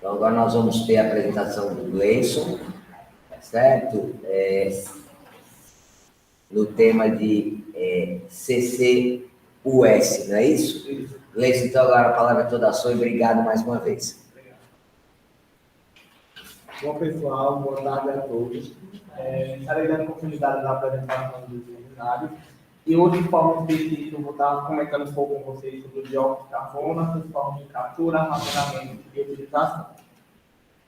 Então, agora nós vamos ter a apresentação do Gleison, certo? No tema de CCUS, não é isso? Gleison, então agora a palavra é toda sua e obrigado mais uma vez. Bom, pessoal, boa tarde a todos. Estarei dando continuidade na apresentação dos seminários. E hoje, de forma específica, eu vou estar comentando um pouco com vocês sobre o dióxido de carbono, as formas de captura, armazenamento e utilização.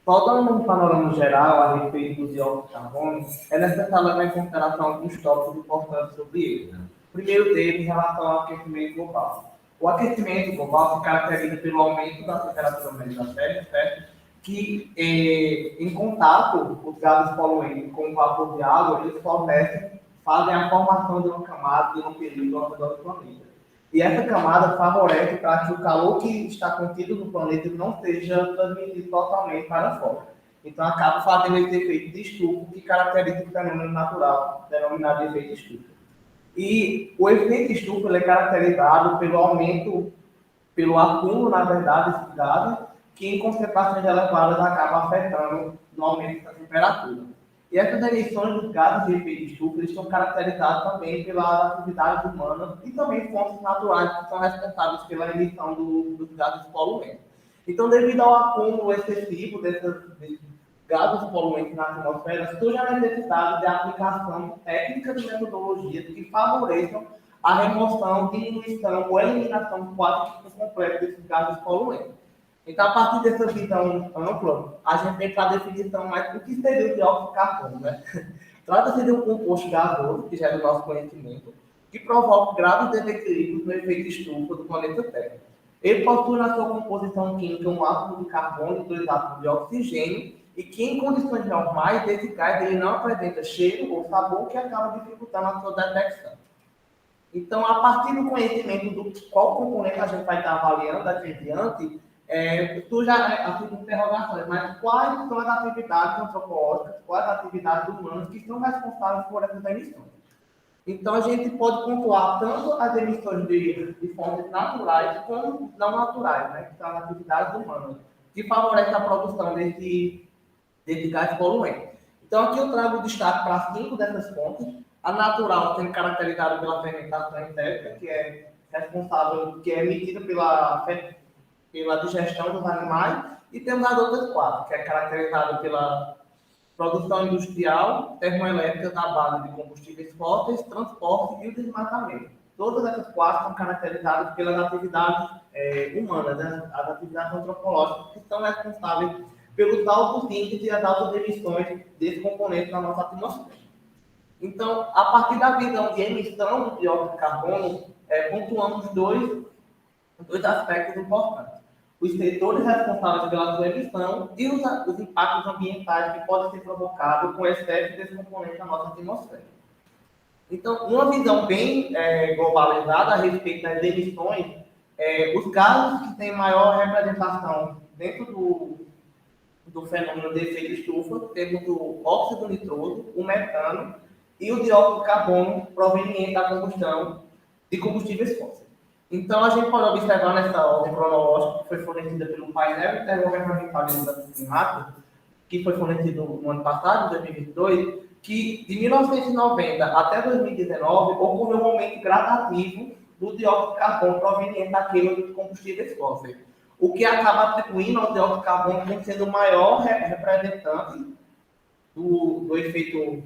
Só dando um panorama geral a respeito do dióxido de carbono, é necessário levar em consideração alguns tópicos importantes sobre ele. O primeiro deles, em relação ao aquecimento global. O aquecimento global se caracteriza pelo aumento da temperatura média da Terra, certo? Que, em contato, os gases poluentes com o vapor de água, eles fazem a formação de uma camada de um período ao redor do planeta. E essa camada favorece para que o calor que está contido no planeta não seja transmitido totalmente para fora. Então, acaba fazendo esse efeito de estufa que caracteriza o fenômeno natural, denominado de efeito estufa. E o efeito estufa é caracterizado pelo aumento, pelo acúmulo, na verdade, desses gases, que em concentrações elevadas acaba afetando no aumento da temperatura. E essas emissões dos gases de efeito estufa estão caracterizadas também pelas atividades humanas e também fontes naturais que são responsáveis pela emissão dos gases poluentes. Então, devido ao acúmulo excessivo desses gases poluentes na atmosfera, surge a necessidade de aplicação de técnicas e metodologias que favoreçam a remoção, diminuição ou eliminação quase que completa desses gases poluentes. Então, a partir dessa visão ampla, a gente tem para a definição mais do que seria o dióxido de carbono, né? Trata-se de um composto gasoso, que já é do nosso conhecimento, que provoca graves desequilíbrios no efeito estufa do planeta Terra. Ele possui na sua composição química um átomo de carbono e dois átomos de oxigênio, e que em condições normais, esse gás ele não apresenta cheiro ou sabor, que acaba dificultando a sua detecção. Então, a partir do conhecimento do qual componente a gente vai estar avaliando daqui em diante, surge as interrogações, mas quais são as atividades antropológicas, quais as atividades humanas que são responsáveis por essas emissões? Então, a gente pode pontuar tanto as emissões de fontes naturais como não naturais, né, que são as atividades humanas, que favorecem a produção desse gás poluente. Então, aqui eu trago destaque para 5 dessas fontes. A natural, sendo caracterizada pela fermentação entérica, que é responsável, que é emitida pela digestão dos animais, e temos as outras 4, que é caracterizada pela produção industrial, termoelétrica da base de combustíveis fósseis, transporte e o desmatamento. Todas essas 4 são caracterizadas pelas atividades humanas, né? As atividades antropológicas, que são responsáveis pelos altos índices e as altas emissões desse componente na nossa atmosfera. Então, a partir da visão de emissão do dióxido de carbono, pontuamos dois aspectos importantes. Os setores responsáveis pela sua emissão e os impactos ambientais que podem ser provocados com o excesso desse componente na nossa atmosfera. Então, uma visão bem globalizada a respeito das emissões, os gases que têm maior representação dentro do fenômeno de efeito estufa, temos o óxido nitroso, o metano e o dióxido de carbono proveniente da combustão de combustíveis fósseis. Então, a gente pode observar nessa ordem cronológica que foi fornecida pelo painel intergovernamental de mudança climática, que foi fornecido no ano passado, em 2022, que de 1990 até 2019 ocorreu um aumento gradativo do dióxido de carbono proveniente da queima de combustíveis fósseis, o que acaba atribuindo ao dióxido de carbono como sendo o maior representante do efeito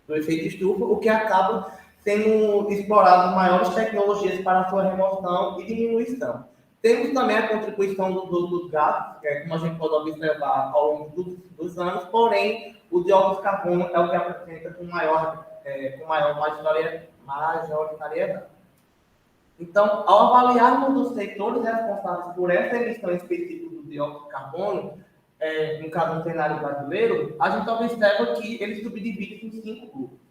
estufa, o que acaba sendo explorado maiores tecnologias para a sua remoção e diminuição. Temos também a contribuição dos gases, como a gente pode observar ao longo dos anos, porém, o dióxido de carbono é o que apresenta com maior majoritariedade. Então, ao avaliarmos os setores responsáveis por essa emissão específica do dióxido de carbono, no caso do cenário brasileiro, a gente observa que ele subdivide em 5 grupos.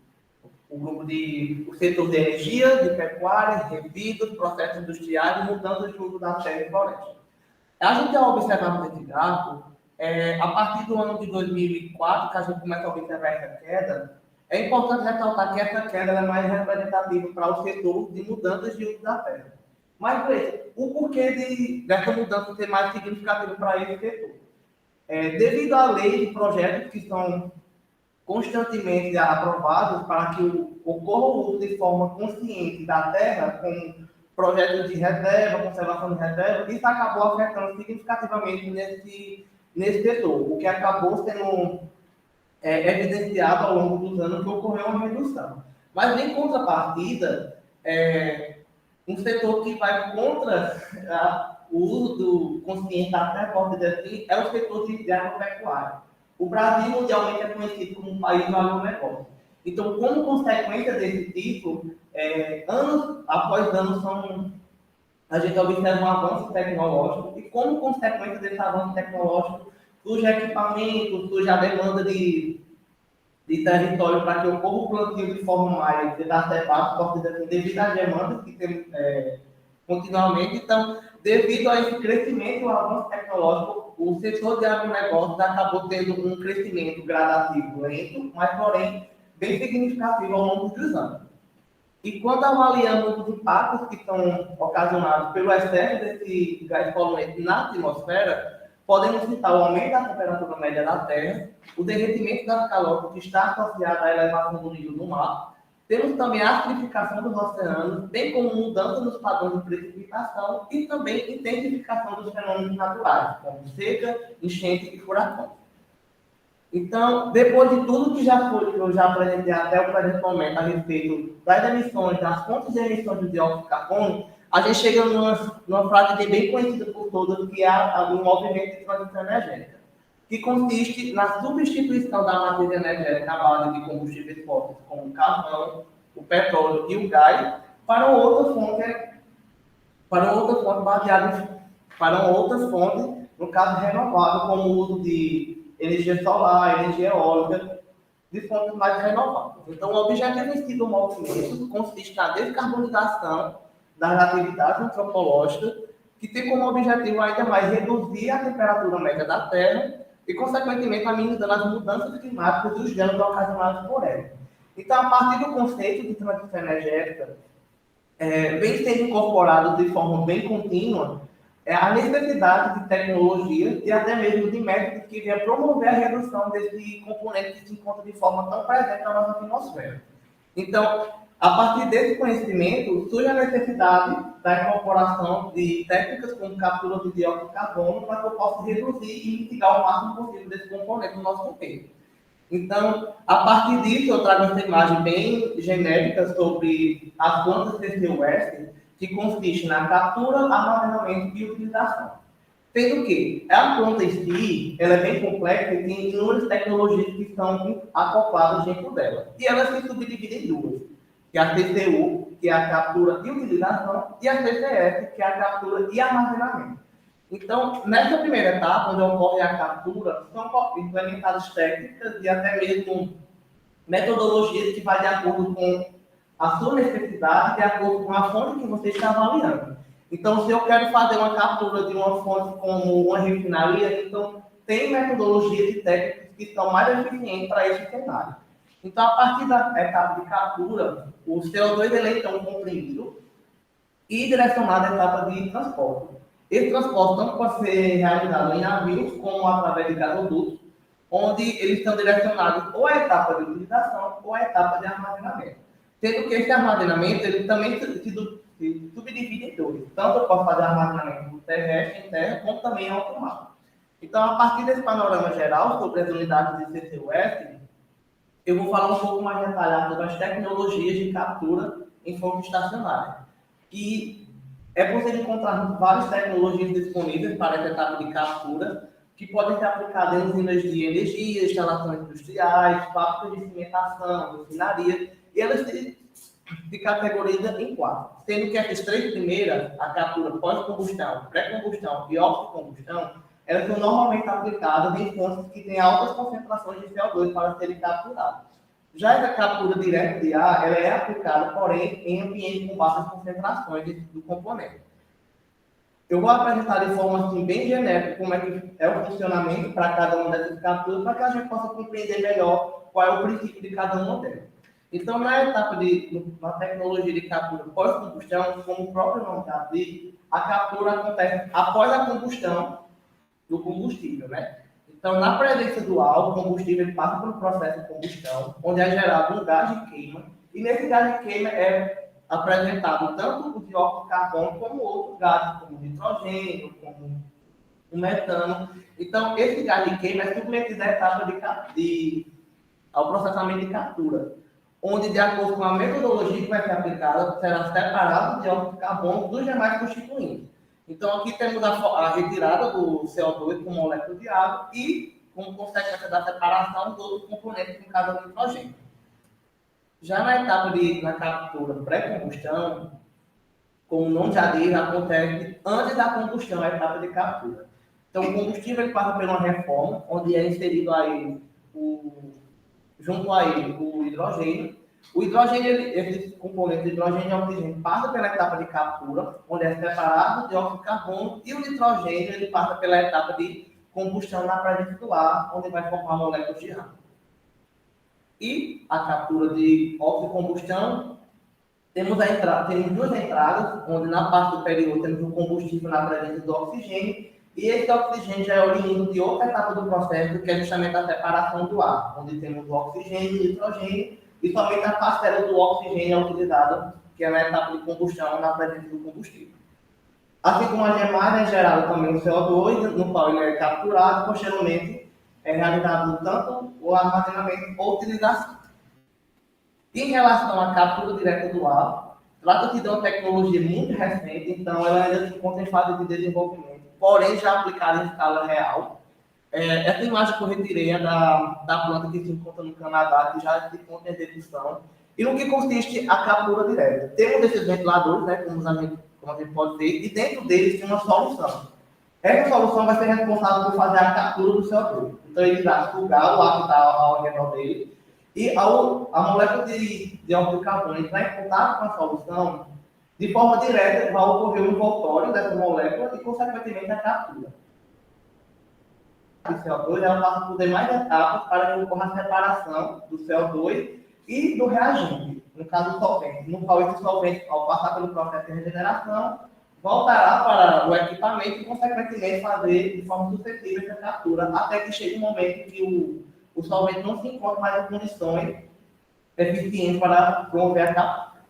O setor de energia, de pecuária, resíduos, processos industriais e mudanças de uso da terra e floresta. A gente, ao observar esse gráfico, a partir do ano de 2004, que a gente começa a observar essa queda, é importante ressaltar que essa queda é mais representativa para o setor de mudanças de uso da terra. Mas, veja, o porquê dessa mudança ser mais significativa para esse setor? Devido à lei de projetos que são constantemente aprovados para que ocorra o uso de forma consciente da terra, com projetos de reserva, conservação de reserva, isso acabou afetando significativamente nesse setor, o que acabou sendo evidenciado ao longo dos anos que ocorreu uma redução. Mas, em contrapartida, um setor que vai contra o uso do consciente da terra, pode dizer assim, é o setor de agropecuária. O Brasil mundialmente é conhecido como um país do agronegócio. Então, como consequência desse tipo, anos após anos, a gente observa um avanço tecnológico e, como consequência desse avanço tecnológico, surge equipamento, surge a demanda de território para que ocorra o plantio de forma mais exacerbada, devido às demandas que temos continuamente. Então, devido a esse crescimento e o avanço tecnológico, o setor de agronegócios acabou tendo um crescimento gradativo lento, mas, porém, bem significativo ao longo dos anos. E quando avaliamos os impactos que são ocasionados pelo excesso desse gás poluente na atmosfera, podemos citar o aumento da temperatura média da Terra, o derretimento das calóricas que está associado à elevação do nível do mar. Temos também a acidificação dos oceanos, bem como mudança nos padrões de precipitação e também intensificação dos fenômenos naturais, como seca, enchente e furacões. Então, depois de tudo que eu já apresentei até o presente momento a respeito das emissões, das fontes de emissões de dióxido de carbono, a gente chega numa frase bem conhecida por todos, que é o movimento de transição energética, que consiste na substituição da matriz energética à base de combustíveis fósseis, como o carvão, o petróleo e o gás, para uma outra fonte baseada para uma outra fonte, no caso renovável, como o uso de energia solar, energia eólica, de fontes mais renováveis. Então, o objetivo em si do movimento consiste na descarbonização das atividades antropológicas, que tem como objetivo ainda mais reduzir a temperatura média da Terra e, consequentemente, amenizando as mudanças climáticas e os danos ocasionados por ela. Então, a partir do conceito de transição energética, vem sendo incorporado de forma bem contínua a necessidade de tecnologia e até mesmo de métodos que venham promover a redução desse componente que se encontra de forma tão presente na nossa atmosfera. Então, a partir desse conhecimento, surge a necessidade da incorporação de técnicas como captura de dióxido de carbono para que eu possa reduzir e mitigar o máximo possível desse componente no nosso contexto. Então, a partir disso, eu trago essa imagem bem genérica sobre as plantas CCUS, que consiste na captura, armazenamento e utilização. Sendo que a planta em si, ela é bem complexa e tem inúmeras tecnologias que estão acopladas dentro dela. E ela se subdivide em duas, que é a CCU, que é a captura e utilização, e a CCS, que é a captura e armazenamento. Então, nessa primeira etapa, onde ocorre a captura, são implementadas técnicas e até mesmo metodologias que vão de acordo com a sua necessidade, de acordo com a fonte que você está avaliando. Então, se eu quero fazer uma captura de uma fonte como uma refinaria, então tem metodologias e técnicas que são mais eficientes para esse cenário. Então, a partir da etapa de captura, o CO2 ele é então comprimido e direcionado à etapa de transporte. Esse transporte tanto pode ser realizado em navios, como através de gasodutos, onde eles estão direcionados ou à etapa de utilização ou à etapa de armazenamento. Sendo que esse armazenamento ele também se subdivide em dois. Tanto eu posso fazer armazenamento terrestre, em terra, como também em alto mar. Então, a partir desse panorama geral sobre as unidades de CCUS, eu vou falar um pouco mais detalhado sobre as tecnologias de captura em fonte estacionária. E é possível encontrar várias tecnologias disponíveis para essa etapa de captura, que podem ser aplicadas em usinas de energia, instalações industriais, fábricas de cimentação, refinaria, e elas se categorizam em quatro. Sendo que essas três primeiras, a captura pós-combustão, pré-combustão e off-combustão, elas são normalmente aplicadas em fontes que têm altas concentrações de CO2 para serem capturadas. Já essa captura direta de ar, ela é aplicada, porém, em ambientes com baixas concentrações do componente. Eu vou apresentar de forma assim, bem genérica como é que é o funcionamento para cada uma dessas capturas, para que a gente possa compreender melhor qual é o princípio de cada uma delas. Então, na etapa na tecnologia de captura pós-combustão, como o próprio nome já diz, a captura acontece após a combustão do combustível, né? Então, na presença do álcool, o combustível ele passa pelo processo de combustão, onde é gerado um gás de queima, e nesse gás de queima é apresentado tanto o dióxido de carbono como outros gases, como o nitrogênio, como o metano. Então, esse gás de queima é submetido à etapa ao processamento de captura, onde, de acordo com a metodologia que vai ser aplicada, será separado o dióxido de carbono dos demais constituintes. Então, aqui temos a retirada do CO2 com molécula de água e, como consequência da separação dos outros componentes, no caso do nitrogênio. Já na etapa na captura pré-combustão, como o nome já diz, acontece antes da combustão, a etapa de captura. Então, o combustível ele passa por uma reforma, onde é inserido aí junto a ele o hidrogênio. O hidrogênio, esse componente de hidrogênio e oxigênio passa pela etapa de captura, onde é separado o dióxido de carbono, e o nitrogênio ele passa pela etapa de combustão na presença do ar, onde vai formar moléculas de água. E a captura de óxido de combustão, temos duas entradas, onde na parte superior temos o combustível na presença do oxigênio, e esse oxigênio já é oriundo de outra etapa do processo, que é justamente a separação do ar, onde temos o oxigênio e o nitrogênio, e somente a parcela do oxigênio é utilizada, que é na etapa de combustão, na presença do combustível. Assim como a gemada é gerada também o CO2, no qual ele é capturado, posteriormente é realizado tanto o armazenamento ou utilização. Em relação à captura direta do ar, trata-se de uma tecnologia muito recente, então ela ainda se encontra em fase de desenvolvimento, porém já aplicada em escala real. Essa imagem que eu retirei é da planta que se encontra no Canadá, que já se encontra em execução. E no que consiste a captura direta? Temos esses ventiladores, né, como a gente pode ver, e dentro deles tem uma solução. Essa solução vai ser responsável por fazer a captura do CO2. Então ele vai sugar o ar que está ao redor dele, e a molécula de dióxido de carbono entrar em contato com a solução, de forma direta vai ocorrer o envoltório dessa molécula e, consequentemente, a captura. O CO2 ela passa por demais etapas para que ocorra a separação do CO2 e do reagente, no caso do solvente, no qual esse solvente, ao passar pelo processo de regeneração, voltará para o equipamento e, consequentemente, fazer de forma sucessiva essa captura, até que chegue um momento que o solvente não se encontra mais em condições eficientes para promover a captura.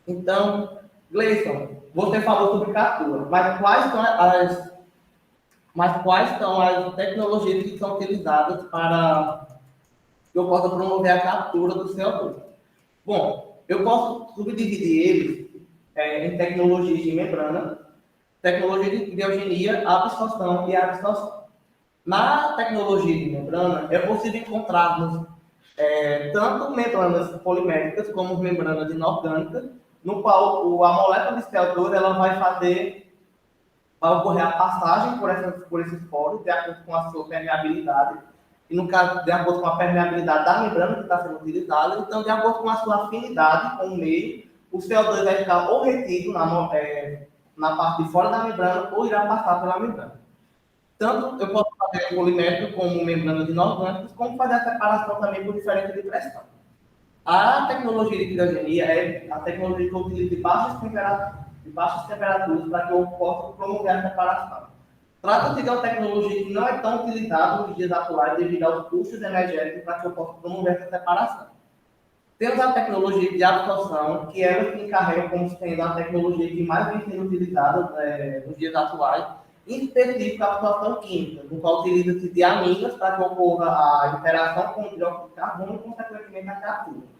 Então, Gleison, você falou sobre captura, mas quais são as tecnologias que são utilizadas para que eu possa promover a captura do CO2? Bom, eu posso subdividir eles em tecnologias de membrana, tecnologia de criogenia, absorção e absorção. Na tecnologia de membrana, é possível encontrarmos tanto membranas poliméricas como membranas inorgânicas, no qual a molécula de CO2 ela vai ocorrer a passagem por esses poros, de acordo com a sua permeabilidade, e no caso, de acordo com a permeabilidade da membrana que está sendo utilizada, então, de acordo com a sua afinidade com o meio, o CO2 vai ficar ou retido na parte de fora da membrana, ou irá passar pela membrana. Tanto eu posso fazer polimérico como membranas inorgânicas, como fazer a separação também por diferença de pressão. A tecnologia de criogenia é a tecnologia que eu utilizo de baixas temperaturas para que eu possa promover a separação. Trata-se de uma tecnologia que não é tão utilizada nos dias atuais devido aos custos energéticos para que eu possa promover essa separação. Temos a tecnologia de absorção, que ela se encarrega como sendo a tecnologia que mais vem sendo utilizada nos dias atuais, em específico a absorção química, no qual utiliza-se de aminas para que ocorra a interação com o dióxido de carbono e, consequentemente, a captura.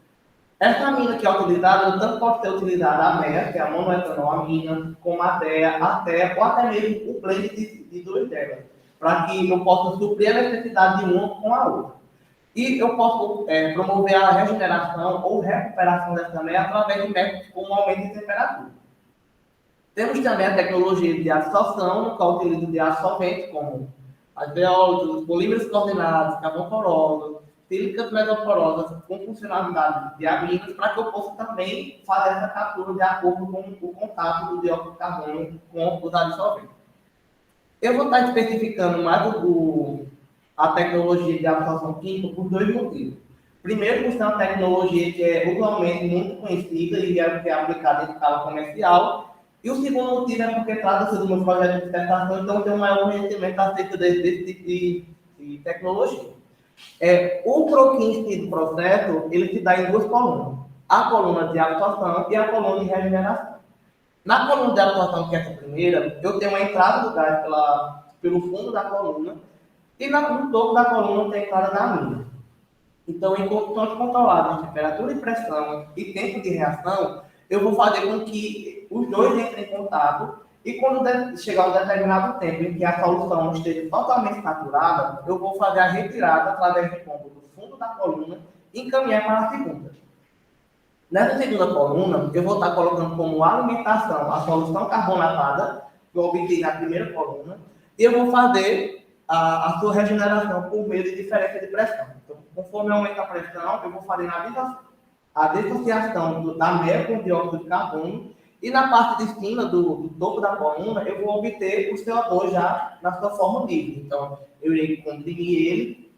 Essa amina que é utilizada, tanto pode ser utilizada a MEA, que é a monoetanolamina, como a DEA, a TEA, ou até mesmo o blend de duas delas, para que eu possa suprir a necessidade de uma com a outra. E eu posso promover a regeneração ou recuperação dessa MEA através de métodos como aumento de temperatura. Temos também a tecnologia de absorção, no qual utiliza de solventes como alveólitos, polímeros coordenados, carboporosas, sílicas mesoporosas com funcionalidade de aminas, para que eu possa também fazer essa captura de acordo com o contato do dióxido de carbono com os adsorventes. Eu vou estar especificando mais a tecnologia de absorção química por dois motivos. Primeiro, por ser uma tecnologia que é usualmente muito conhecida e que é aplicada em escala comercial. E o segundo motivo é porque trata-se do meu projeto de dissertação, então eu tenho um maior conhecimento acerca desse tipo tecnologia. O croquis em si do processo, ele se dá em duas colunas. A coluna de absorção e a coluna de regeneração. Na coluna de absorção, que é essa primeira, eu tenho uma entrada do gás pelo fundo da coluna e no topo da coluna tem a entrada da amina. Então, em condições controladas de temperatura e pressão e tempo de reação, eu vou fazer com que os dois entrem em contato e quando chegar um determinado tempo em que a solução esteja totalmente saturada, eu vou fazer a retirada através de pompa do fundo da coluna e encaminhar para a segunda. Nessa segunda coluna, eu vou estar colocando como alimentação a solução carbonatada, que eu obtive na primeira coluna, e eu vou fazer a sua regeneração por meio de diferença de pressão. Então, conforme aumenta a pressão, eu vou fazer a dissociação da mel com dióxido de carbono, e na parte de cima do topo da coluna, eu vou obter o CO2 já na sua forma livre. Então, eu irei comprimir ele,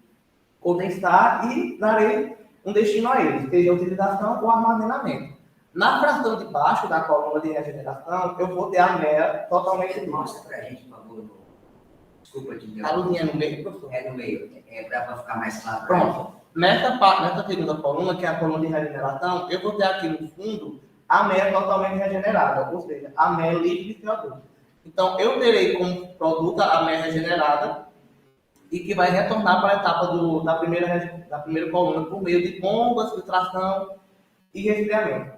condensar e darei um destino a ele, seja a utilização ou armazenamento. Na fração de baixo da coluna de regeneração, eu vou ter a mel totalmente livre. Mostra para a gente, por favor. Desculpa te interromper. A luzinha no meio, professor? É no meio, para ficar mais claro. Pronto. Nessa segunda coluna, que é a coluna de regeneração, eu vou ter aqui no fundo a mel totalmente regenerada, ou seja, a mel livre de CO2. Então, eu terei como produto a mel regenerada e que vai retornar para a etapa da primeira coluna por meio de bombas, filtração e resfriamento.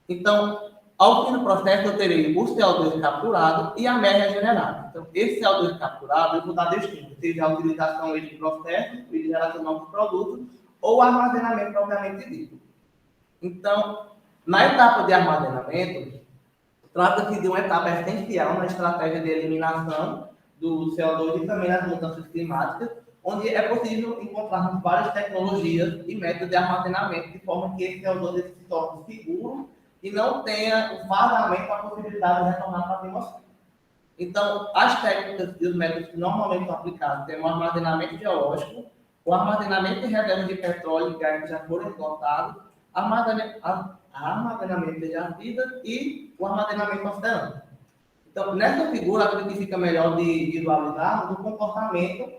Então, ao fim do processo, eu terei o CO2 capturado e a mel regenerada. Então, esse CO2 capturado eu vou dar destino, seja a utilização de processo e de geração de novos produtos ou armazenamento propriamente dito. Então, na etapa de armazenamento, trata-se de uma etapa essencial na estratégia de eliminação do CO2 e também das mudanças climáticas, onde é possível encontrarmos várias tecnologias e métodos de armazenamento, de forma que esse CO2 se torne seguro e não tenha o vazamento, a possibilidade de retornar para a atmosfera. Então, as técnicas e os métodos que normalmente são aplicados têm o armazenamento geológico, o armazenamento de reservas de petróleo e gás que já foram esgotados, armazenamento de ardida e o armazenamento oceânico. Então, nessa figura, acredito que fica melhor de visualizar o comportamento.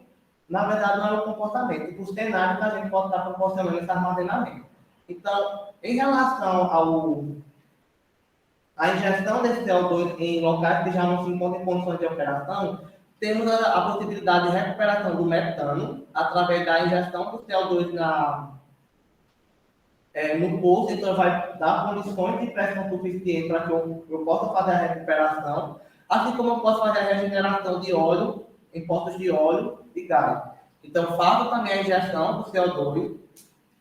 Na verdade, não é o comportamento, o cenário que a gente pode estar proporcionando esse armazenamento. Então, em relação à ingestão desse CO2 em locais que já não se encontram em condições de operação, temos a possibilidade de recuperação do metano através da ingestão do CO2 no poço, então vai dar condições de pressão suficiente para que eu possa fazer a recuperação, assim como eu posso fazer a regeneração de óleo em poços de óleo e gás. Então, faço também a injeção do CO2,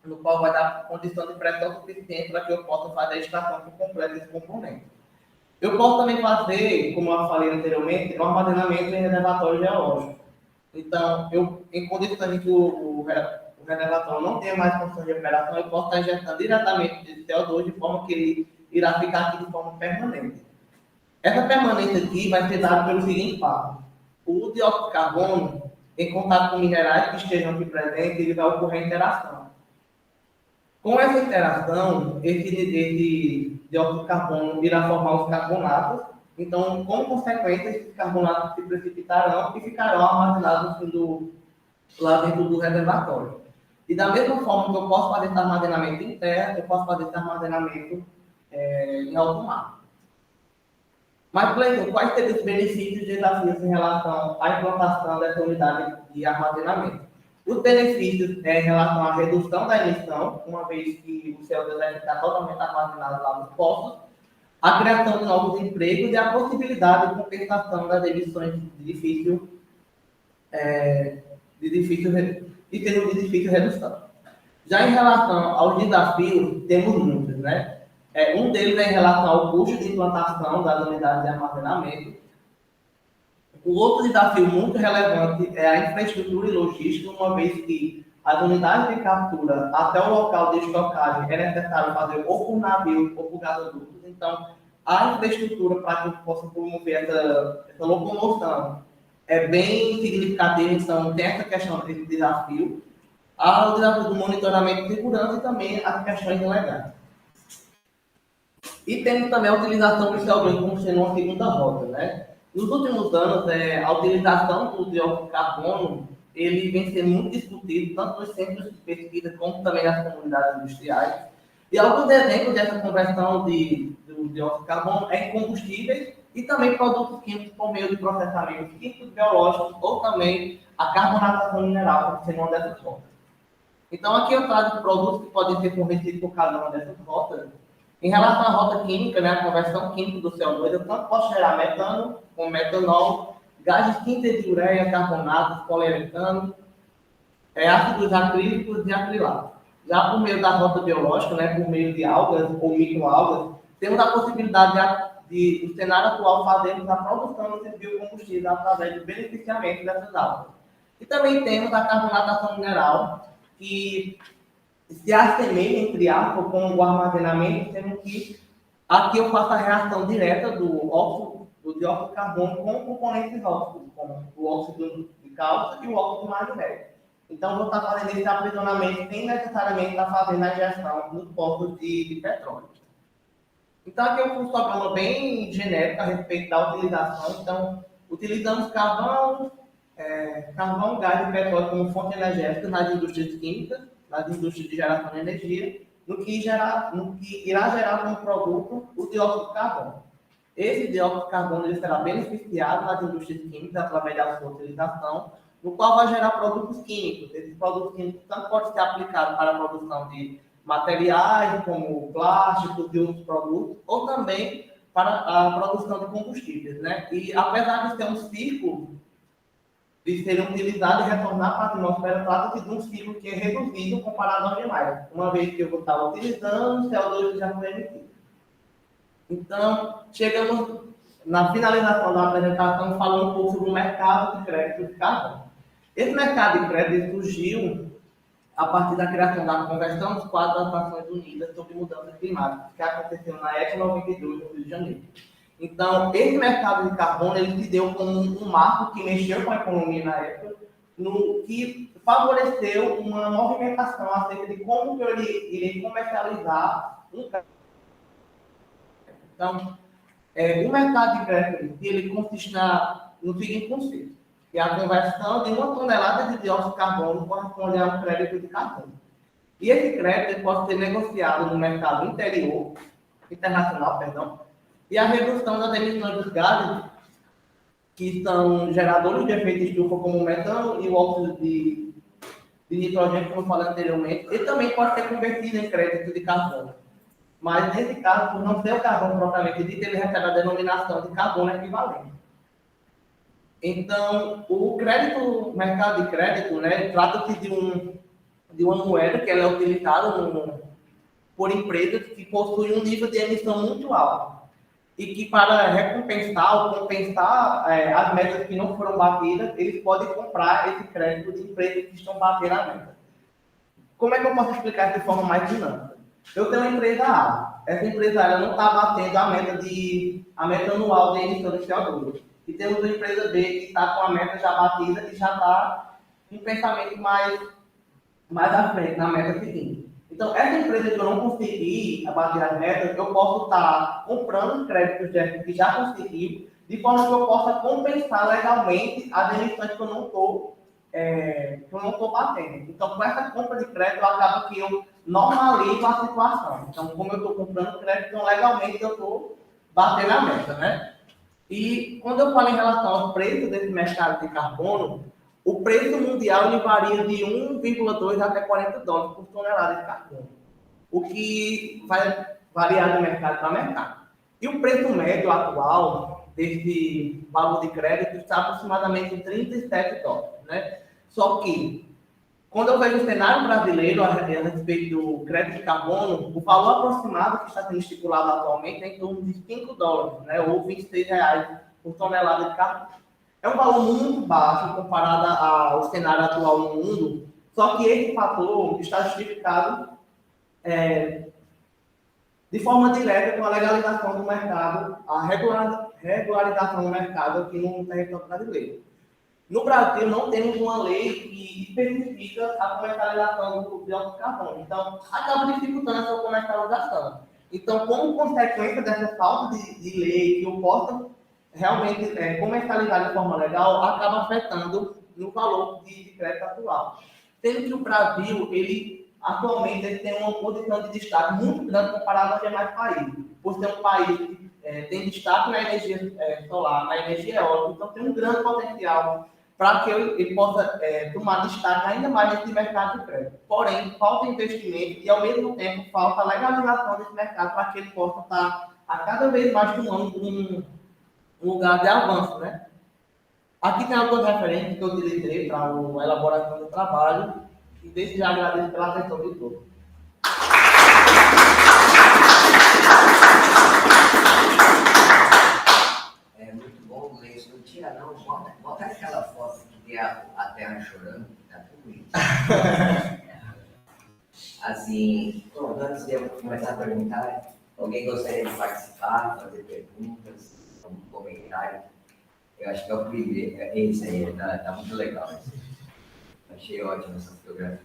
no qual vai dar condição de pressão suficiente para que eu possa fazer a extração completa desse componente. Eu posso também fazer, como eu falei anteriormente, o armazenamento em reservatório geológico. Então, em condições em que o reservatório não tenha mais condições de operação, eu posso estar injetando diretamente de CO2 de forma que ele irá ficar aqui de forma permanente. Essa permanência aqui vai ser dada pelo seguinte passo. O dióxido de carbono, em contato com minerais que estejam aqui presentes, ele vai ocorrer interação. Com essa interação, esse dióxido de carbono irá formar os carbonatos. Então, como consequência, esses carbonatos se precipitarão e ficarão armazenados lá dentro do reservatório. E da mesma forma que eu posso fazer esse armazenamento em terra, eu posso fazer esse armazenamento em alto mar. Mas, Cleiton, quais seriam os benefícios e desafios em relação à implantação dessa unidade de armazenamento? Os benefícios em relação à redução da emissão, uma vez que o CO2 vai ficar totalmente armazenado lá nos poços, a criação de novos empregos e a possibilidade de compensação das emissões de edifício e ter um edifício redução. Já em relação aos desafios, temos muitos, né? Um deles é em relação ao custo de implantação das unidades de armazenamento. O outro desafio muito relevante é a infraestrutura e logística, uma vez que as unidades de captura até o local de estocagem é necessário fazer ou por navio ou por gasodutos. Então, a infraestrutura para que possa promover essa locomoção é bem significativa, então tem essa questão desse desafio. Há o desafio do monitoramento de segurança e também as questões legais. E temos também a utilização do CO2 como sendo uma segunda rota, né? Nos últimos anos, a utilização do dióxido de carbono ele vem sendo muito discutido, tanto nos centros de pesquisa, como também nas comunidades industriais. E alguns exemplos dessa conversão do dióxido de carbono é em combustíveis e também produtos químicos por meio de processamento químico, biológico ou também a carbonatação mineral, pode ser uma dessas rotas. Então, aqui eu trago produtos que podem ser fornecidos por cada uma dessas rotas. Em relação à rota química, né, a conversão química do CO2, eu tanto posso gerar metano, como metanol, gases quintas de ureia, carbonatos, poliuretano, ácidos acrílicos e acrilatos. Já por meio da rota biológica, né, por meio de algas ou microalgas, temos a possibilidade de no cenário atual, fazermos a produção desses biocombustíveis através do beneficiamento dessas algas. E também temos a carbonatação mineral, que se assemelha, entre aspas, com o armazenamento, sendo que aqui eu faço a reação direta do dióxido de carbono com componentes óxicos, como o óxido de cálcio e o óxido de magnésio. Então, vou estar fazendo esse aprisionamento sem necessariamente estar fazendo a injeção nos postos de petróleo. Então, aqui eu fiz um programa bem genérico a respeito da utilização. Então, utilizamos carvão, gás e petróleo como fonte energética nas indústrias químicas, nas indústrias de geração de energia, no que irá gerar como produto o dióxido de carbono. Esse dióxido de carbono ele será beneficiado nas indústrias químicas através da sua utilização, no qual vai gerar produtos químicos. Esses produtos químicos tanto podem ser aplicados para a produção de materiais, como plásticos e outros produtos, ou também para a produção de combustíveis, né? E apesar de ser um ciclo de serem utilizados e retornar para a atmosfera, trata-se de um ciclo que é reduzido comparado aos demais. Uma vez que eu vou estar utilizando, o CO2 já foi emitido. Então, chegamos na finalização da apresentação falando um pouco sobre o mercado de crédito de carbono. Esse mercado de crédito surgiu a partir da criação da Convenção dos Quadros das Nações Unidas sobre Mudanças Climáticas, que aconteceu na ECO 92, no Rio de Janeiro. Então, esse mercado de carbono ele se deu como um marco que mexeu com a economia na época, no que favoreceu uma movimentação acerca de como que eu irei comercializar um crédito. Então, o mercado de crédito ele consiste no seguinte conceito, que é a conversão de 1 tonelada de dióxido de carbono corresponde a um crédito de carbono. E esse crédito pode ser negociado no mercado internacional, e a redução das emissões dos gases, que são geradores de efeito estufa, como o metano e o óxido de nitrogênio, como eu falei anteriormente, ele também pode ser convertido em crédito de carbono. Mas, nesse caso, por não ser o carbono propriamente dito, ele recebe a denominação de carbono equivalente. Então, o mercado de crédito, né, trata-se de uma moeda que ela é utilizada por empresas que possuem um nível de emissão muito alto e que, para recompensar ou compensar as metas que não foram batidas, eles podem comprar esse crédito de empresas que estão batendo a meta. Como é que eu posso explicar isso de forma mais dinâmica? Eu tenho uma empresa A. Essa empresa ela não está batendo a meta anual de emissão de CO2. E temos uma empresa B que está com a meta já batida e já está com um pensamento mais à frente, na meta seguinte. Então, essa empresa que eu não consegui bater as metas, eu posso estar comprando créditos que já consegui, de forma que eu possa compensar legalmente as emissões que eu não estou batendo. Então, com essa compra de crédito, acaba que eu normalizo a situação. Então, como eu estou comprando crédito, então, legalmente eu estou batendo a meta, né? E quando eu falo em relação ao preço desse mercado de carbono, o preço mundial ele varia de 1,2 até 40 dólares por tonelada de carbono, o que vai variar de mercado para mercado. E o preço médio atual desse valor de crédito está aproximadamente em 37 dólares, né? Só que, quando eu vejo o cenário brasileiro a respeito do crédito de carbono, o valor aproximado que está sendo estipulado atualmente é em torno de 5 dólares, né, ou R$26 por tonelada de carbono. É um valor muito baixo comparado ao cenário atual no mundo, só que esse fator está justificado de forma direta com a legalização do mercado, a regularização do mercado aqui no território brasileiro. No Brasil, não temos uma lei que especifica a comercialização do dióxido de carbono. Então, acaba dificultando a sua comercialização. Então, como consequência dessa falta de lei que eu possa realmente comercializar de forma legal, acaba afetando no valor de crédito atual. Sendo que o Brasil, atualmente, ele tem uma posição de destaque muito grande comparado aos demais países. Por ser um país que tem destaque na energia solar, na energia eólica, então tem um grande potencial para que ele possa tomar destaque ainda mais nesse mercado de crédito. Porém, falta investimento e, ao mesmo tempo, falta legalização desse mercado para que ele possa estar a cada vez mais tomando um lugar de avanço, né? Aqui tem algumas referências que eu utilizei para a elaboração do trabalho e desde já agradeço pela atenção de todos. É muito bom, Gleison. Não tira não, bota aquela foto que tem a terra chorando, tá tudo bonito. Assim, antes de eu começar a perguntar, alguém gostaria de participar, fazer perguntas, algum comentário? Eu acho que é o primeiro, é esse aí, tá muito legal. Achei ótimo essa fotografia.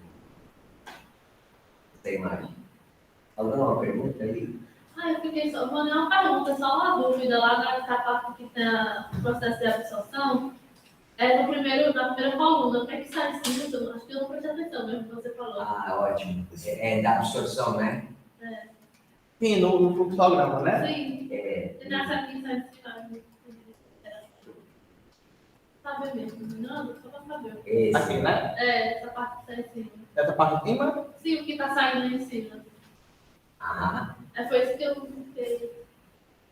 Essa imagem. Alguma pergunta aí? Eu fiquei só, vou fazer uma pergunta, só uma dúvida lá na parte que tem o processo de absorção. Na primeira coluna, o que é que sai assim? Acho que eu não prestei atenção mesmo que você falou. Ótimo. É da absorção, né? Sim, no fluxograma, né? Sim. Tem essa aqui, sai assim. Saber mesmo, não? Só para saber. Esse. Aqui, né? Essa parte que sai em cima. Essa parte de cima? Sim, o que está saindo em cima. Foi isso que eu fiquei.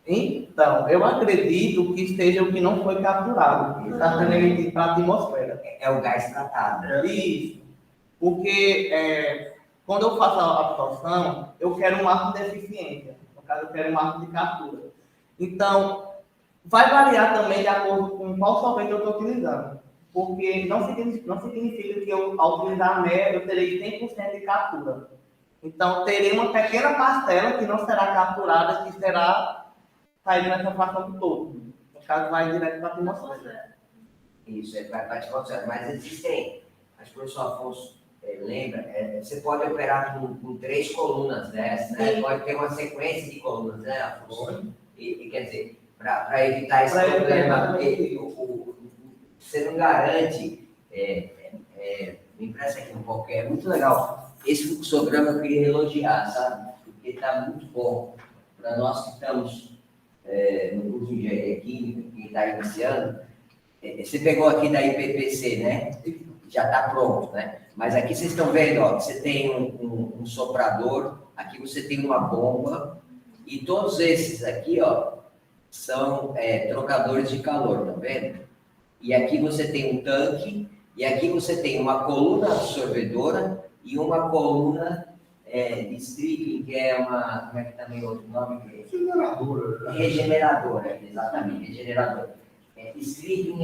Então, eu acredito que seja o que não foi capturado, que está sendo emitido para a atmosfera. É o gás tratado, né? Isso. Porque quando eu faço a absorção, eu quero um máximo de eficiência. No caso, eu quero um máximo de captura. Então, vai variar também de acordo com qual solvente eu estou utilizando. Porque não significa que ao utilizar a MER eu terei 100% de captura. Então, terei uma pequena parcela que não será capturada, que será saída nessa fração do todo. No caso, vai direto para a atmosfera. Isso, vai para a atmosfera. Mas existem, acho que o professor Afonso lembra, você pode operar com 3 colunas dessas, né? Pode ter uma sequência de colunas, né, Afonso? E quer dizer, para evitar esse problema, porque você não garante, me empresta aqui um pouco, é muito legal. Esse fluxograma eu queria elogiar, sabe? Porque está muito bom. Para nós que estamos no curso de engenharia química, quem está iniciando, você pegou aqui da IPPC, né? Já está pronto, né? Mas aqui vocês estão vendo, ó, você tem um soprador, aqui você tem uma bomba, e todos esses aqui, ó, são trocadores de calor, tá vendo? E aqui você tem um tanque, e aqui você tem uma coluna absorvedora e uma coluna de stripping, que é uma, como é que também outro nome? Regeneradora. Regeneradora, exatamente, regeneradora. Stripping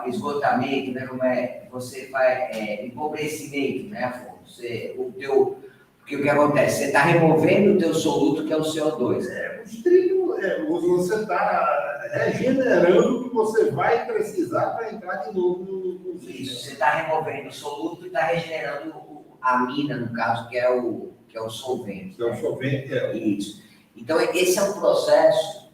esgotamento, né? Como você faz empobrecimento, né, Afonso? Porque o que acontece? Você está removendo o teu soluto, que é o CO2. O stripping, você está regenerando o que você vai precisar para entrar de novo no sistema. Isso, você está removendo o soluto e está regenerando a amina, no caso, que é o solvente. Que é o solvente. Isso. Então, esse é um processo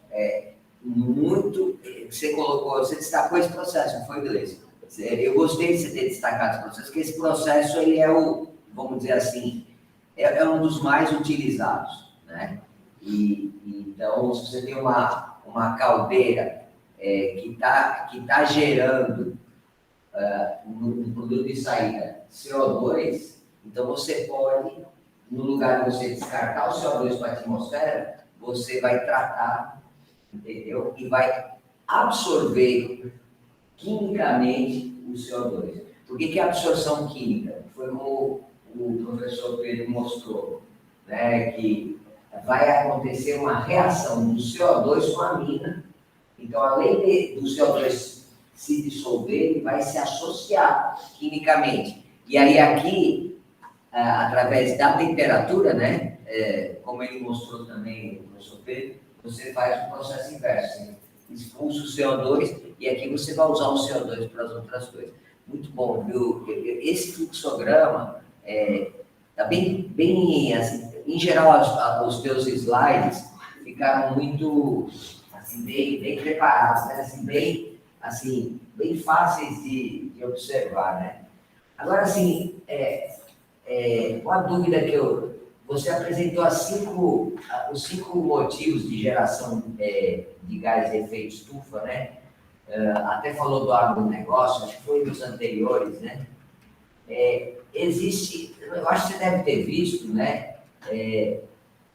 muito... Você destacou esse processo, não foi, Gleison? Eu gostei de você ter destacado esse processo, porque esse processo, ele é vamos dizer assim, é um dos mais utilizados, né? Então, se você tem uma caldeira que tá gerando no produto de saída CO2, então você pode, no lugar de você descartar o CO2 para a atmosfera, você vai tratar, entendeu? E vai absorver quimicamente o CO2. Por que é absorção química? Foi como o professor Pedro mostrou, né, que vai acontecer uma reação do CO2 com a amina. Então, além do CO2 se dissolver, ele vai se associar quimicamente. E aí aqui, através da temperatura, né, como ele mostrou também, o professor Pedro, você faz o processo inverso. Você expulsa o CO2 e aqui você vai usar o CO2 para as outras coisas. Muito bom, viu? Esse fluxograma está bem assim, em geral, os teus slides ficaram muito assim, bem preparados, né? Assim, bem assim, bem fáceis de observar, né? Agora, assim, uma dúvida você apresentou os 5 motivos de geração de gás de efeito estufa, né? Até falou do agronegócio, acho que foi nos anteriores, né? Eu acho que você deve ter visto, né?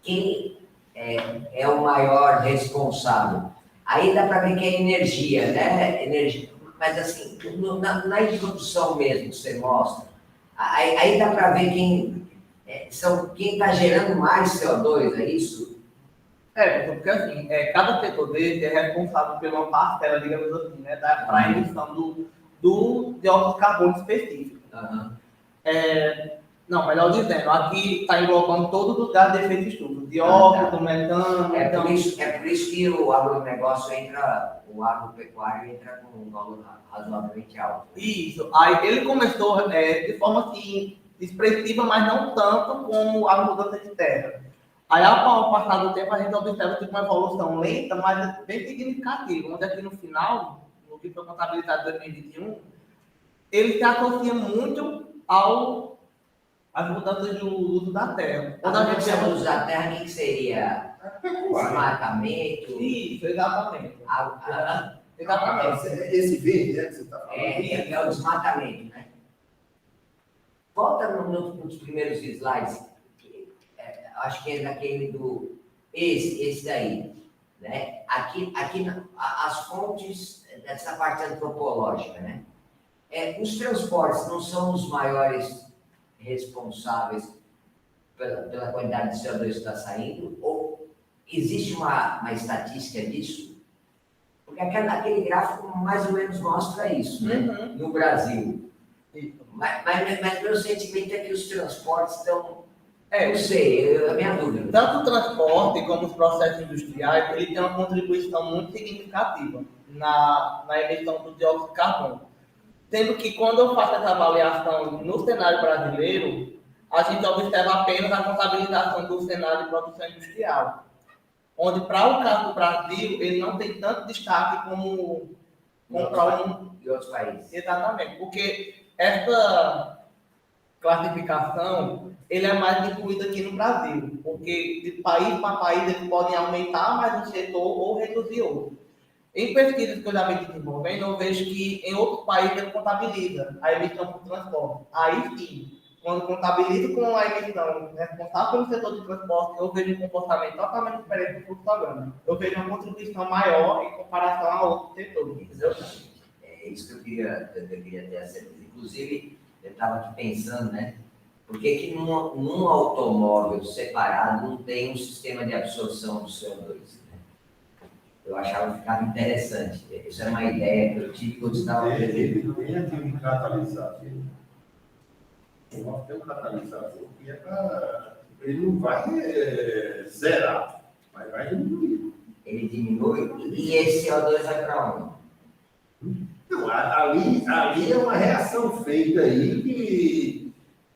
Quem é o maior responsável. Aí dá para ver que é energia, né? Energia, mas assim, na introdução mesmo que você mostra, aí dá para ver quem está gerando mais CO2, é isso? Porque assim, cada setor desse é responsável por uma parcela, digamos assim, né, para a emissão do dióxido de carbono específico. Uhum. Não, melhor dizendo, aqui está englobando todos os gases de efeito estufa, dióxido, metano. É por isso que o agronegócio o agropecuário entra com um valor razoavelmente alto. Isso, aí ele começou de forma assim, expressiva, mas não tanto como a mudança de terra. Aí, ao passar do tempo, a gente observa que uma evolução lenta, mas bem significativa, onde aqui no final, no que foi contabilizado em 2021, ele se associa muito às mudanças do uso da terra. Quando a gente chama de uso da terra, o que seria? Desmatamento? Isso, exatamente. Exatamente. Esse verde, né, que você está falando? É o desmatamento, né? Volta nos primeiros slides. Acho que é daquele esse daí, né? Aqui as fontes dessa parte antropológica, né? Os transportes não são os maiores responsáveis pela quantidade de CO2 que está saindo? Ou existe uma estatística disso? Porque aquele gráfico mais ou menos mostra isso, né? Uhum. No Brasil. Mas meu sentimento é que os transportes estão... não sei, é a minha dúvida. Tanto o transporte como os processos industriais, ele tem uma contribuição muito significativa na emissão do dióxido de carbono. Sendo que quando eu faço essa avaliação no cenário brasileiro, a gente observa apenas a contabilização do cenário de produção industrial, onde para o caso do Brasil, ele não tem tanto destaque como para em outros países. Exatamente, porque essa classificação ele é mais incluído aqui no Brasil, porque de país para país eles podem aumentar mais um setor ou reduzir outro. Em pesquisas que eu já venho desenvolvendo, eu vejo que em outros países ele contabiliza a emissão por transporte. Aí sim, quando contabilizo com a emissão responsável pelo setor de transporte, eu vejo um comportamento totalmente diferente do fluxograma. Eu vejo uma contribuição maior em comparação a outros setores. Exatamente. É isso que eu queria ter a certeza. Inclusive, eu estava aqui pensando, né? Por que num automóvel separado não tem um sistema de absorção do CO2? Eu achava que ficava interessante. Isso era uma ideia que eu tive quando estava Ele tem aqui um catalisador. Tem um catalisador que ele não vai zerar, mas vai diminuir. Ele diminui e esse CO2 vai para onde? Não, ali é uma reação feita aí que...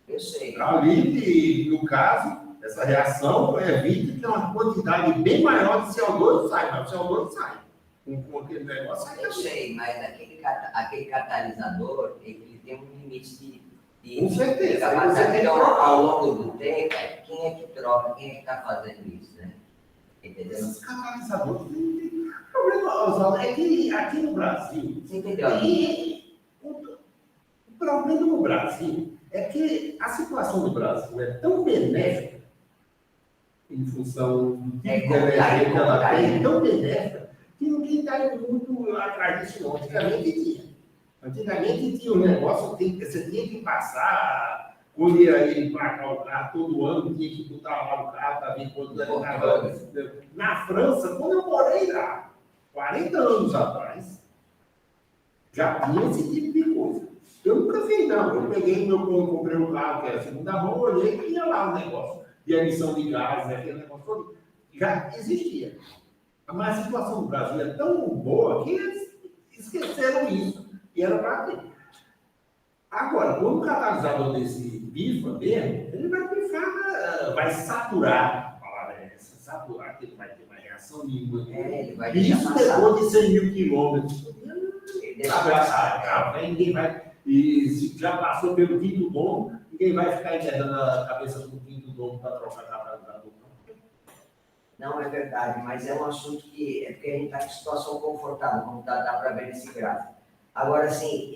Eu sei. Ali, no caso... Essa reação evita que uma quantidade bem maior de CO2 sai, mas o CO2 sai. Com aquele negócio sai. Eu sei, mas aquele catalisador, ele tem um limite de com certeza. capacidade. Então, ao longo do tempo, quem é que troca, quem é que está fazendo isso, né? Entendeu? Esses catalisadores, o problema, Oswaldo, é que aqui no Brasil... Você entendeu? O problema no Brasil é que a situação do Brasil é tão benéfica em função do tipo de energia que ela tem, tão benéfica, que ninguém está indo muito atrás disso, não. Antigamente tinha um negócio, você tinha que passar, quando ia embarcar o carro todo ano, tinha que botar lá o carro para ver quanto ele estava. Na França, quando eu morei lá, 40 anos atrás, já tinha esse tipo de coisa. Eu nunca fiz, não. Eu comprei um carro que era segunda mão, olhei e tinha lá o negócio de emissão de gases, aquele negócio todo, já existia. Mas a situação do Brasil é tão boa que eles esqueceram isso. E era para ter. Agora, quando o catalisador desse pifa mesmo, ele vai pifar, vai saturar. A palavra é essa, saturar, que ele vai ter uma reação nenhuma. Ele vai Isso deixar depois de 100 mil quilômetros. Entendeu? Ninguém vai. E se já passou pelo quinto domo, ninguém vai ficar enterrando a cabeça do quinto domo para trocar a catalisador. Não, é verdade, mas é um assunto que é porque a gente está em situação confortável, como dá para ver nesse gráfico. Agora, assim,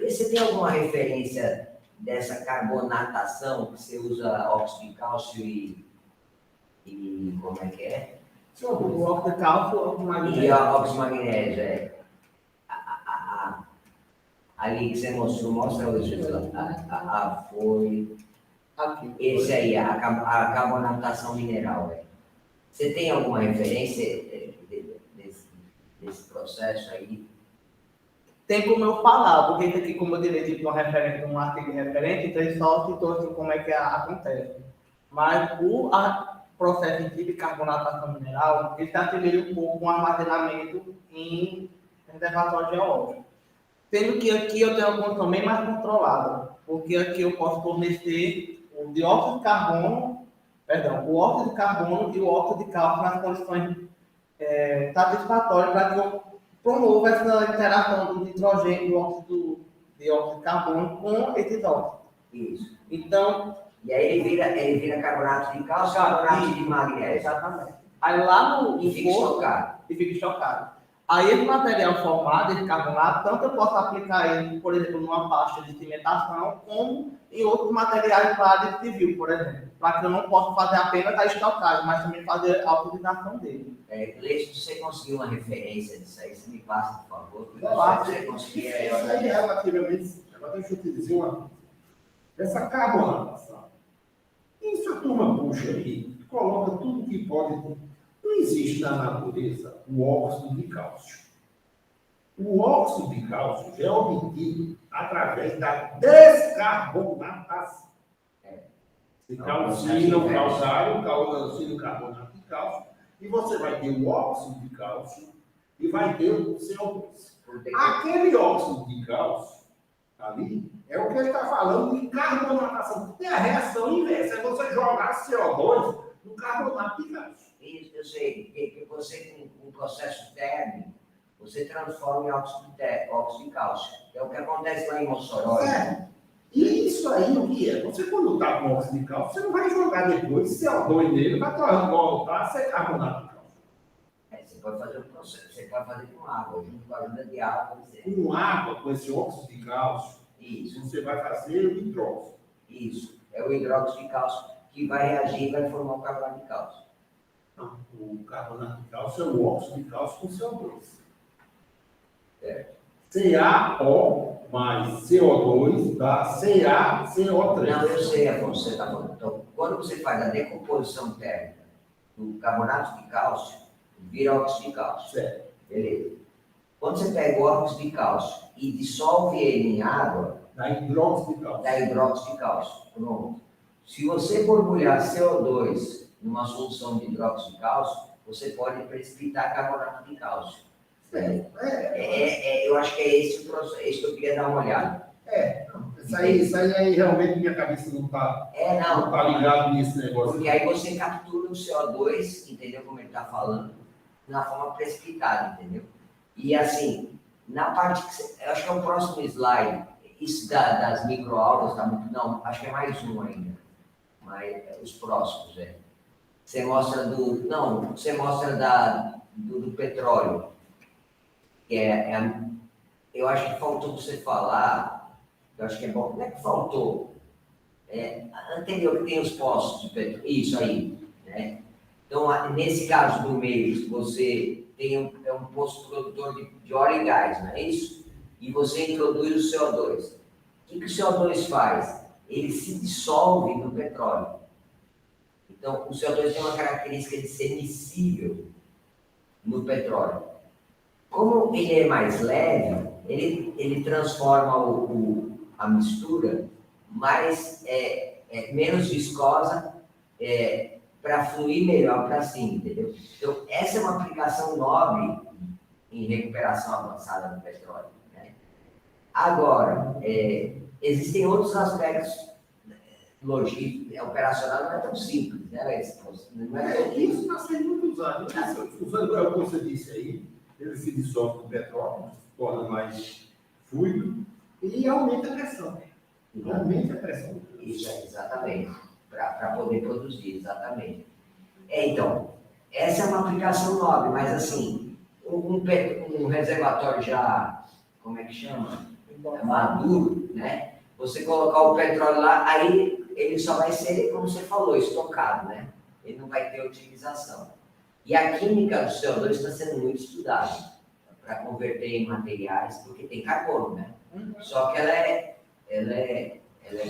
você tem alguma referência dessa carbonatação que você usa óxido de cálcio e como é que é? O óxido de cálcio ou o E magnésio? a óxido de magnésio, é. Ali que você mostrou, mostra hoje, foi Aqui. esse aí, a carbonatação mineral, é. Você tem alguma referência desse processo aí? Tem como eu falar, porque isso aqui, como eu direi, tipo uma referência, um artigo referente, então ele só citou assim, como é que acontece. Mas o processo em si de carbonatação mineral, ele se assemelha um pouco com o armazenamento em reservatório geológico. Sendo que aqui eu tenho uma condição bem mais controlada, porque aqui eu posso fornecer o dióxido de carbono, o óxido de carbono e o óxido de cálcio nas condições satisfatórias para que eu promova essa interação do nitrogênio e do óxido de carbono com esses óxidos. Isso. Então, E aí ele vira carbonato de cálcio e carbonato de magnésio. exatamente. Aí lá no E fica estocado. e fica estocado. Aí esse material formado, esse carbonato, tanto eu posso aplicar ele, por exemplo, numa pasta de cimentação, como em outros materiais para a área civil, por exemplo. Para que eu não possa fazer apenas a estocagem, mas também fazer a utilização dele. Gleice, se você conseguir uma referência disso aí, você me passa, por favor. Se você conseguir, Isso aí é relativamente simples. Agora deixa eu te dizer uma coisa. Essa carbonatação, isso a turma puxa aí, coloca tudo que pode. Não existe na natureza o óxido de cálcio. O óxido de cálcio já é obtido através da descarbonatação. Se calcina o calcário, calcina o carbonato de cálcio, e você vai ter o óxido de cálcio e vai ter o CO2. Aquele óxido de cálcio ali é o que ele está falando de carbonatação. Tem a reação inversa, é você jogar CO2 no carbonato de cálcio. Isso, eu sei, que você, com o processo térmico, você transforma em óxido de cálcio. É o que acontece lá em Mossoró. Certo. E isso aí o que é? Você quando está com óxido de cálcio, você não vai jogar depois CO2 nele, vai voltar a ser carbonato de cálcio. Você pode fazer o processo, você pode fazer com água, junto com a ajuda de água. Com água, com esse óxido de cálcio, Isso. você vai fazer o hidróxido. Isso. É o hidróxido de cálcio que vai reagir e vai formar o carbonato de cálcio. Não, o carbonato de cálcio é o óxido de cálcio com CO2. CaO mais CO2 dá CaCO3. Não, eu sei, Afonso, você está falando. Então, quando você faz a decomposição térmica do carbonato de cálcio, vira óxido de cálcio. Certo. Beleza. Quando você pega o óxido de cálcio e dissolve ele em água, Dá hidróxido de cálcio. dá hidróxido de cálcio. Pronto. Se você borbulhar CO2 numa solução de hidróxido de cálcio, você pode precipitar carbonato de cálcio. Eu acho que é esse o processo que eu queria dar uma olhada. Isso aí realmente minha cabeça não está Não tá ligado nesse negócio. Porque aí você captura o CO2, entendeu como ele está falando, na forma precipitada, entendeu? E assim, na parte que você, eu acho que é o próximo slide, isso das microalgas está muito, não, acho que é mais um ainda, mas os próximos, Você mostra do petróleo, que eu acho que faltou você falar, eu acho que é bom, não é que faltou, anterior que tem os postos de petróleo, isso aí, né? Então, nesse caso do meio, você tem um posto produtor de óleo e gás, não é isso? E você introduz o CO2. O que o CO2 faz? Ele se dissolve no petróleo. Então, o CO2 tem uma característica de ser miscível no petróleo. Como ele é mais leve, ele transforma a mistura menos viscosa para fluir melhor para cima, entendeu? Então, essa é uma aplicação nobre em recuperação avançada do petróleo, né? Agora, existem outros aspectos logísticos, operacional não é tão simples, né? Isso está sendo muito usado. Usando o que você disse aí, ele se dissolve no petróleo, torna mais fluido e aumenta a pressão. Aumenta a pressão. Isso, exatamente. Para poder produzir, exatamente. Então, essa é uma aplicação nobre, mas assim, um reservatório já, como é que chama? Maduro, né? Você colocar o petróleo lá, aí ele só vai ser, como você falou, estocado, né? Ele não vai ter utilização. E a química do CO2 está sendo muito estudada para converter em materiais, porque tem carbono, né? Só que ela é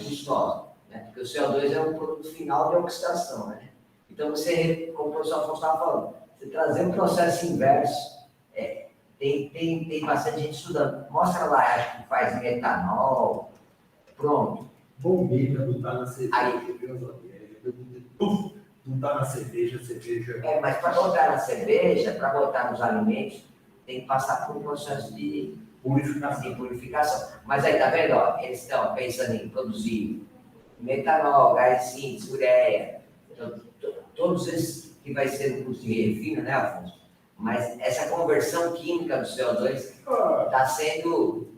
custosa, né? Porque o CO2 é um produto final de oxidação, né? Então você, como o professor Afonso estava falando, você trazer um processo inverso, tem bastante gente estudando. Mostra lá, acho que faz metanol, pronto. Bom mesmo é botar na cerveja. Aí. Não está na cerveja. Mas para botar na cerveja, para botar nos alimentos, tem que passar por um processo de purificação. Mas aí, tá vendo? Ó, eles estão pensando em produzir metanol, gás de síntese, ureia, então, todos esses que vai ser no curso de refino, né, Afonso? Mas essa conversão química do CO2 está sendo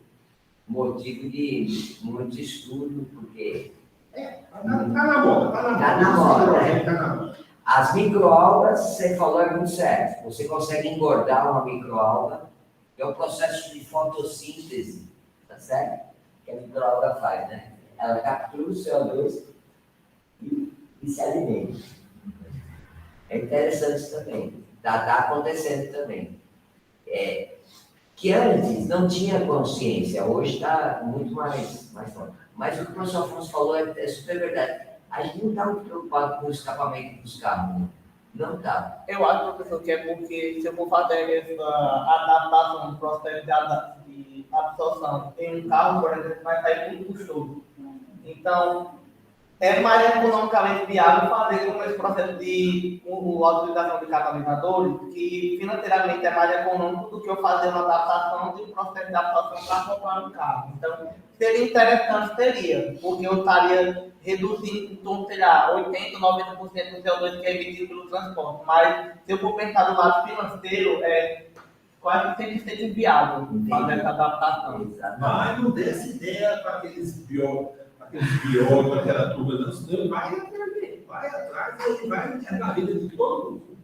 motivo de muito estudo, porque... Tá na moda. Tá na moda. As microalgas, você falou, é muito certo. Você consegue engordar uma microalga, que é o processo de fotossíntese, tá certo? Que a microalga faz, né? Ela captura o CO2 e se alimenta. É interessante isso também. Está acontecendo também. Que antes não tinha consciência, hoje está muito mais forte. Mas o que o professor Afonso falou é super verdade. A gente não está muito preocupado com o escapamento dos carros. Não está. Eu acho, professor, que é porque se eu for fazer essa adaptação do processo de absorção em um carro, por exemplo, vai sair muito custoso. Então, é mais economicamente viável fazer como esse processo de utilização de catalisadores, que financeiramente é mais econômico do que eu fazer uma adaptação de um processo de adaptação para comprar um carro. Então, seria interessante, porque eu estaria reduzindo em torno, sei lá, 80%, 90% do CO2 que é emitido pelo transporte. Mas, se eu for pensar do lado financeiro, é quase 100% inviável fazer essa adaptação. Mas não dê essa ideia para aqueles biólogos, aquela turma, não, vai atrás, ele vai entregar a vida de todo mundo.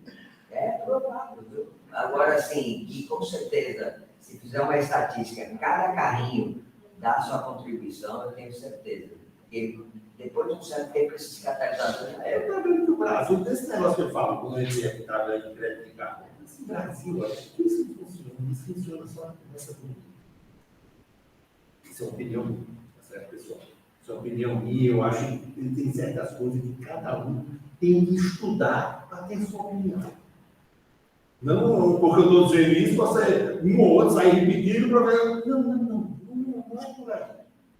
É provável, viu? Agora, assim, que com certeza, se fizer uma estatística, cada carrinho dá a sua contribuição, eu tenho certeza. Porque depois de um certo tempo, esses catalisadores... É o problema do Brasil, desse negócio que eu falo, quando a gente é trabalhando de crédito de carro. Esse Brasil, acho que isso funciona. Isso funciona só nessa comunidade. Isso é uma opinião minha, certo, pessoal? Isso é uma opinião minha. Eu acho que tem certas coisas que cada um tem que estudar para ter sua opinião. Não porque eu estou dizendo isso, você, um ou outro, sair repetindo para ver. Não é por aí.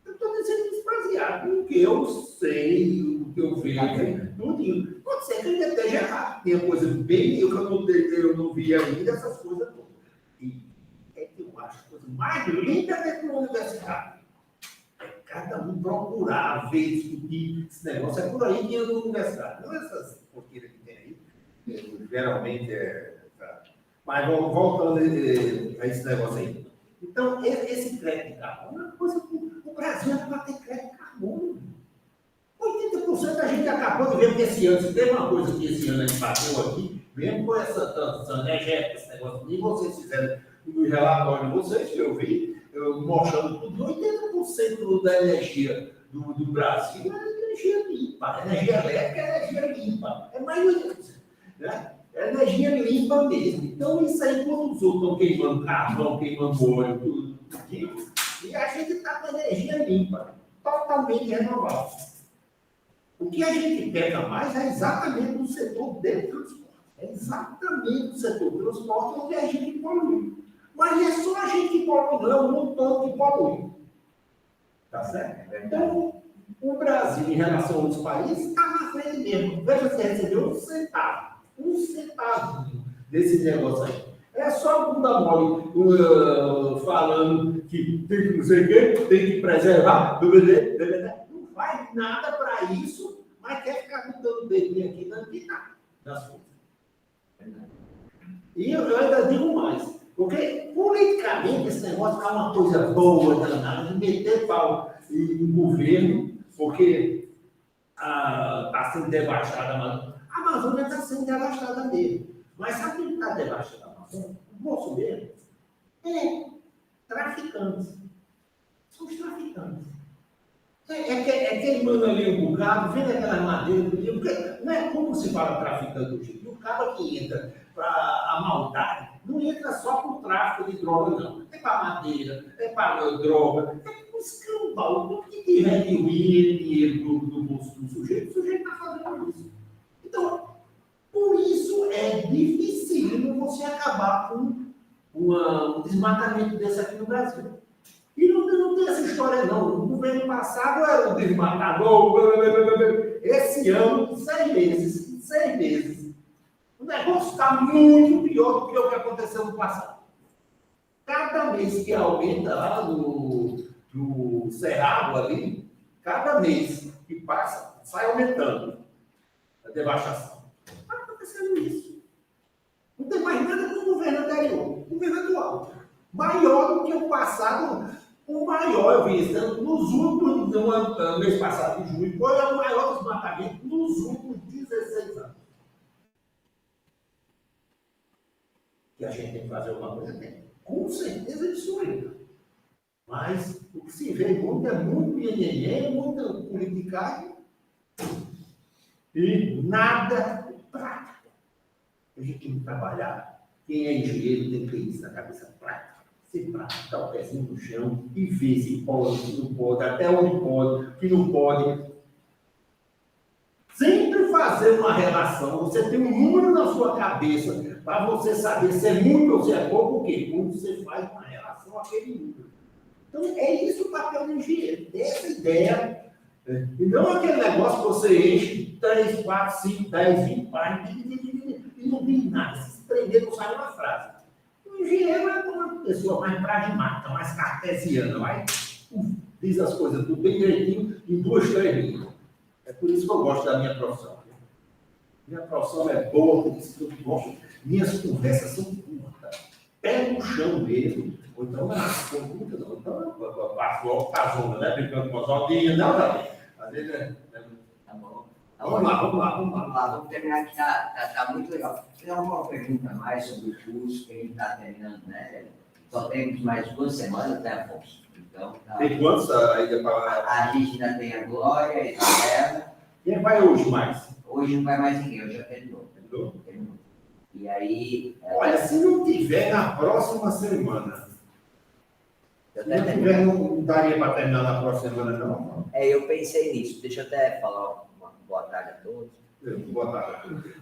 Eu estou dizendo isso baseado no que eu sei, no que eu vejo, tudinho. Pode ser que ele esteja errado. Tem coisa bem que eu não vi ainda, essas coisas todas. E é que eu acho a coisa mais linda dentro da universidade. É cada um procurar, ver, discutir esse negócio. É por aí que anda na universidade. Não essas porqueiras que tem aí. Geralmente é. Tá. Mas voltando a esse negócio aí. Então, esse crédito de carbono é uma coisa que o Brasil é para ter crédito de carbono. 80% da gente acabou de ver que esse ano, se teve uma coisa que esse ano a gente bateu aqui, mesmo com essa transição energética, esse negócio, nem vocês fizeram no relatório de vocês, que eu vi, mostrando tudo, 80% da energia do Brasil é energia limpa, energia elétrica é energia limpa, é mais ou menos, né? É energia limpa mesmo. Então, isso aí, quando os outros estão queimando carvão, queimando óleo, tudo, e a gente está com energia limpa, totalmente renovável. O que a gente peca mais é exatamente no setor de transporte. É exatamente no setor de transporte onde a gente polui. Mas não é só a gente que polui, não, um montão que polui. Tá certo? Então, o Brasil, em relação a outros países, está na frente mesmo. Veja se recebeu um centavo desse negócio aí. É só bunda mole falando que tem que não sei o quê, tem que preservar, não faz nada para isso, mas quer ficar botando o dedinho aqui na das coisas. E eu ainda digo mais, Porque, politicamente, esse negócio é uma coisa boa, danada, de meter pau em governo, porque está sendo devastada a Amazônia. A Amazônia está sendo devastada mesmo. Mas sabe quem está devastando a Amazônia? O bolsonarismo. Traficantes. São os traficantes. Queimando ali um bocado, vendo aquela madeira, porque não é como se fala traficante hoje em dia. O cara que entra para a maldade, não entra só para o tráfico de droga, não. É para madeira, é para droga, é para escambau. Tudo que tiver dinheiro do bolso do sujeito, o sujeito está fazendo isso. Então, por isso é dificílimo você acabar com um desmatamento desse aqui no Brasil. E não tem essa história, não. No governo passado era um desmatador. Esse ano, 6 meses. O negócio está muito pior do que o que aconteceu no passado. Cada mês que aumenta lá no Cerrado ali, cada mês que passa, sai aumentando a devastação. Está acontecendo isso. Não tem mais nada que o governo anterior. O governo atual. Maior do que o passado. O maior, eu vi isso, nos últimos, no mês passado, em junho, foi o maior desmatamento nos últimos 16 anos. Que a gente tem que fazer alguma coisa, tem. Com certeza absoluta. Mas o que se vê muito é muito nhenhenhê, muita politicagem e nada prático. A gente tem que trabalhar. Quem é engenheiro tem que ter isso na cabeça prática. Se praticar o pezinho no chão e ver se pode, se não pode, até onde pode, que não pode. Sempre fazer uma relação. Você tem um número na sua cabeça para você saber se é muito ou se é pouco, o quê? Quando você faz uma relação àquele número. Então, é isso o papel do engenheiro. Ter essa ideia. E não aquele negócio que você enche 3, 4, 5, 10, 20 páginas e não diz nada. Se prender, não sai uma frase. O engenheiro é uma pessoa mais pragmática, mais cartesiana, diz as coisas tudo bem direitinho, em 2, 3 linhas. É por isso que eu gosto da minha profissão. Minha profissão é boa, por isso que eu gosto. Minhas conversas são curtas, pé no chão mesmo, ou então nas perguntas, ou então eu passo logo para a zona, né? Brincando com as rodinhas, não, às vezes Tá bom. Vamos lá, vamos terminar que tá muito legal. Tem alguma pergunta mais sobre o curso que a gente está terminando, né? Só temos mais 2 semanas, né, Afonso? Então, tá. Tem quantos ainda para. A gente ainda tem a Glória, a Isabela. Quem vai hoje mais? Hoje não vai mais ninguém, hoje já terminou. Terminou? Terminou. E aí. Olha, se não tiver na próxima semana. Eu Se não tiver, não daria para terminar na próxima semana, não. eu pensei nisso. Deixa eu até falar uma boa tarde a todos. Boa tarde.